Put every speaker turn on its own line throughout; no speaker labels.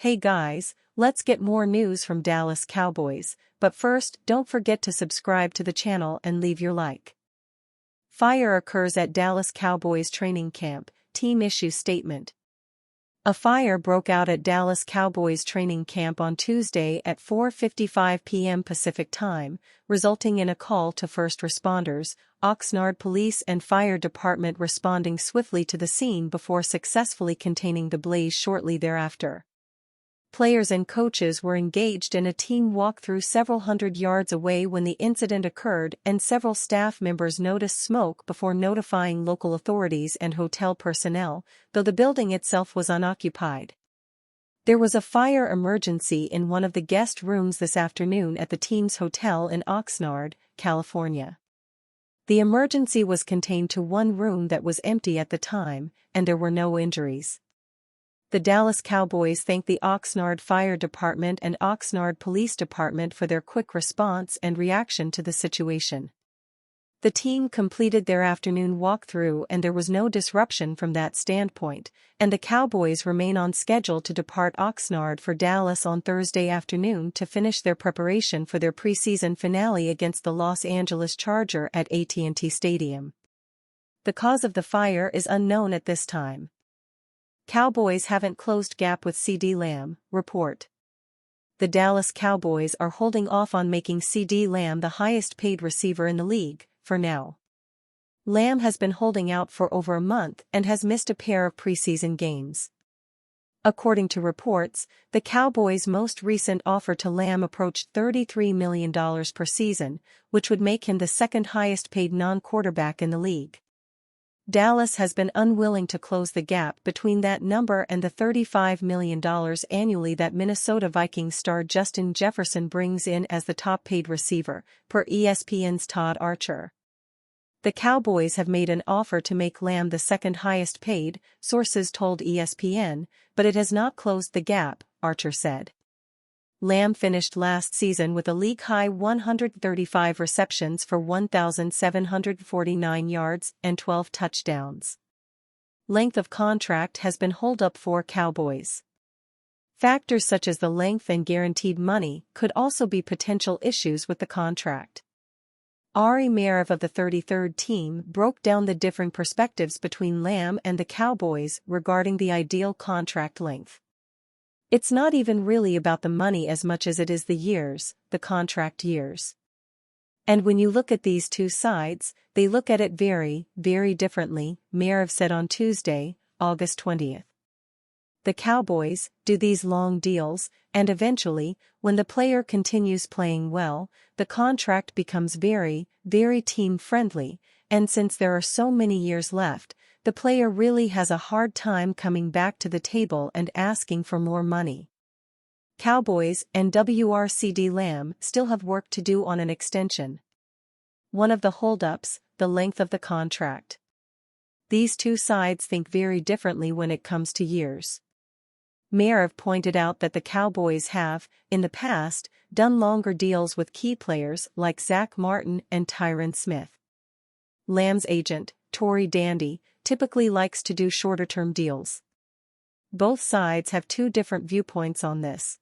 Hey guys, let's get more news from Dallas Cowboys, but first don't forget to subscribe to the channel and leave your like. Fire occurs at Dallas Cowboys training camp, team issues statement. A fire broke out at Dallas Cowboys training camp on Tuesday at 4:55 p.m. Pacific Time, resulting in a call to first responders, Oxnard Police and Fire Department responding swiftly to the scene before successfully containing the blaze shortly thereafter. Players and coaches were engaged in a team walkthrough several hundred yards away when the incident occurred, and several staff members noticed smoke before notifying local authorities and hotel personnel, though the building itself was unoccupied. There was a fire emergency in one of the guest rooms this afternoon at the team's hotel in Oxnard, California. The emergency was contained to one room that was empty at the time, and there were no injuries. The Dallas Cowboys thank the Oxnard Fire Department and Oxnard Police Department for their quick response and reaction to the situation. The team completed their afternoon walkthrough and there was no disruption from that standpoint, and the Cowboys remain on schedule to depart Oxnard for Dallas on Thursday afternoon to finish their preparation for their preseason finale against the Los Angeles Chargers at AT&T Stadium. The cause of the fire is unknown at this time. Cowboys haven't closed gap with Ceedee Lamb, report. The Dallas Cowboys are holding off on making Ceedee Lamb the highest-paid receiver in the league, for now. Lamb has been holding out for over a month and has missed a pair of preseason games. According to reports, the Cowboys' most recent offer to Lamb approached $33 million per season, which would make him the second highest-paid non-quarterback in the league. Dallas has been unwilling to close the gap between that number and the $35 million annually that Minnesota Vikings star Justin Jefferson brings in as the top-paid receiver, per ESPN's Todd Archer. The Cowboys have made an offer to make Lamb the second highest paid, sources told ESPN, but it has not closed the gap, Archer said. Lamb finished last season with a league-high 135 receptions for 1,749 yards and 12 touchdowns. Length of contract has been holed up for Cowboys. Factors such as the length and guaranteed money could also be potential issues with the contract. Ari Meirov of the 33rd team broke down the differing perspectives between Lamb and the Cowboys regarding the ideal contract length. It's not even really about the money as much as it is the years, the contract years. And when you look at these two sides, they look at it very, very differently, Meirov said on Tuesday, August 20th. The Cowboys do these long deals, and eventually, when the player continues playing well, the contract becomes very, very team-friendly, and since there are so many years left, the player really has a hard time coming back to the table and asking for more money. Cowboys and Ceedee Lamb still have work to do on an extension. One of the holdups, the length of the contract. These two sides think very differently when it comes to years. Meirov pointed out that the Cowboys have, in the past, done longer deals with key players like Zach Martin and Tyron Smith. Lamb's agent, Tory Dandy, typically likes to do shorter-term deals. Both sides have two different viewpoints on this.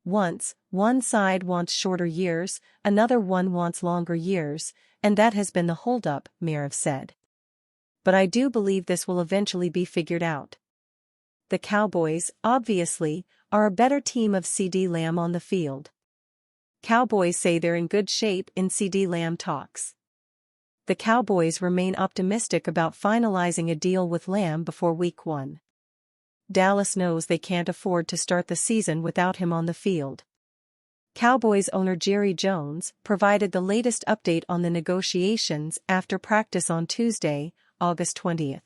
Once, one side wants shorter years, another one wants longer years, and that has been the holdup, Meirov said. But I do believe this will eventually be figured out. The Cowboys, obviously, are a better team of Ceedee Lamb on the field. Cowboys say they're in good shape in Ceedee Lamb talks. The Cowboys remain optimistic about finalizing a deal with Lamb before Week 1. Dallas knows they can't afford to start the season without him on the field. Cowboys owner Jerry Jones provided the latest update on the negotiations after practice on Tuesday, August 20th.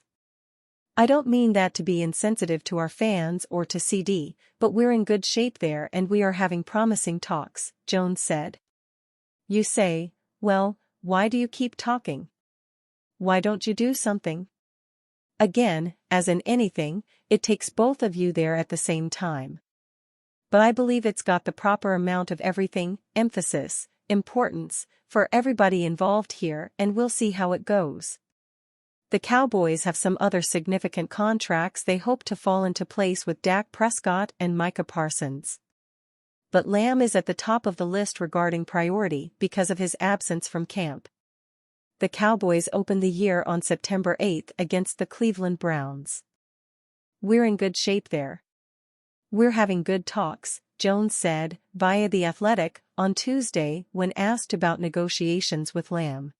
I don't mean that to be insensitive to our fans or to Ceedee, but we're in good shape there and we are having promising talks, Jones said. You say, well, why do you keep talking? Why don't you do something? Again, as in anything, it takes both of you there at the same time. But I believe it's got the proper amount of everything, emphasis, importance, for everybody involved here and we'll see how it goes. The Cowboys have some other significant contracts they hope to fall into place with Dak Prescott and Micah Parsons. But Lamb is at the top of the list regarding priority because of his absence from camp. The Cowboys opened the year on September 8 against the Cleveland Browns. "We're in good shape there. We're having good talks," Jones said, via The Athletic, on Tuesday when asked about negotiations with Lamb.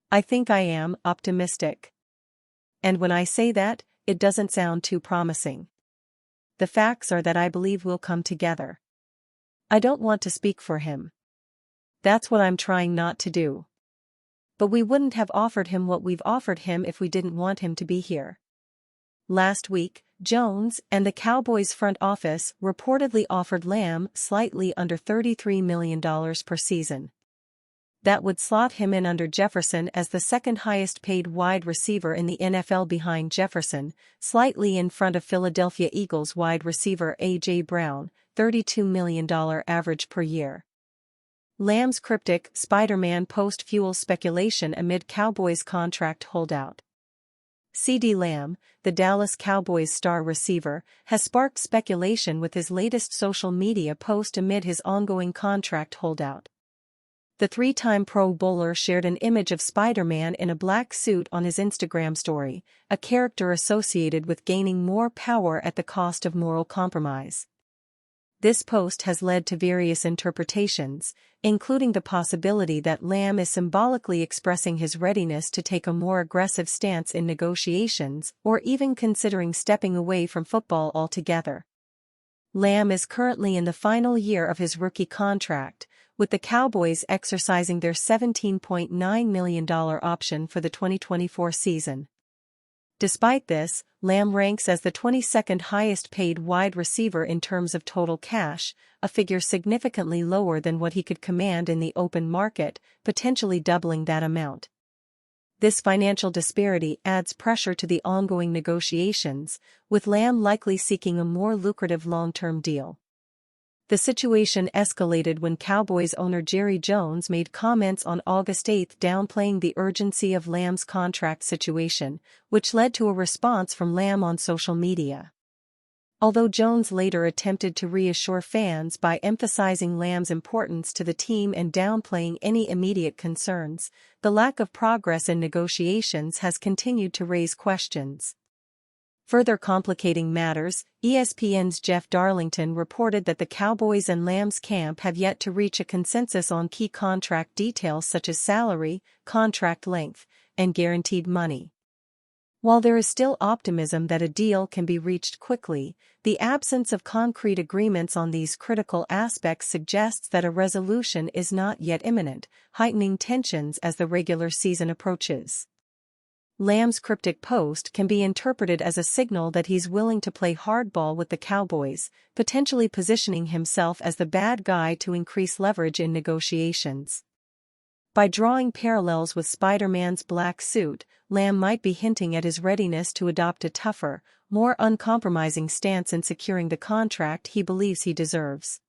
"I think I am optimistic. And when I say that, it doesn't sound too promising. The facts are that I believe we'll come together. I don't want to speak for him. That's what I'm trying not to do. But we wouldn't have offered him what we've offered him if we didn't want him to be here." Last week, Jones and the Cowboys front office reportedly offered Lamb slightly under $33 million per season. That would slot him in under Jefferson as the second highest paid wide receiver in the NFL behind Jefferson, slightly in front of Philadelphia Eagles wide receiver A.J. Brown, $32 million average per year. Lamb's cryptic Spider-Man post fuels speculation amid Cowboys contract holdout. Ceedee Lamb, the Dallas Cowboys star receiver, has sparked speculation with his latest social media post amid his ongoing contract holdout. The three-time Pro Bowler shared an image of Spider-Man in a black suit on his Instagram story, a character associated with gaining more power at the cost of moral compromise. This post has led to various interpretations, including the possibility that Lamb is symbolically expressing his readiness to take a more aggressive stance in negotiations or even considering stepping away from football altogether. Lamb is currently in the final year of his rookie contract, with the Cowboys exercising their $17.9 million option for the 2024 season. Despite this, Lamb ranks as the 22nd highest paid wide receiver in terms of total cash, a figure significantly lower than what he could command in the open market, potentially doubling that amount. This financial disparity adds pressure to the ongoing negotiations, with Lamb likely seeking a more lucrative long-term deal. The situation escalated when Cowboys owner Jerry Jones made comments on August 8 downplaying the urgency of Lamb's contract situation, which led to a response from Lamb on social media. Although Jones later attempted to reassure fans by emphasizing Lamb's importance to the team and downplaying any immediate concerns, the lack of progress in negotiations has continued to raise questions. Further complicating matters, ESPN's Jeff Darlington reported that the Cowboys and Lamb's camp have yet to reach a consensus on key contract details such as salary, contract length, and guaranteed money. While there is still optimism that a deal can be reached quickly, the absence of concrete agreements on these critical aspects suggests that a resolution is not yet imminent, heightening tensions as the regular season approaches. Lamb's cryptic post can be interpreted as a signal that he's willing to play hardball with the Cowboys, potentially positioning himself as the bad guy to increase leverage in negotiations. By drawing parallels with Spider-Man's black suit, Lamb might be hinting at his readiness to adopt a tougher, more uncompromising stance in securing the contract he believes he deserves.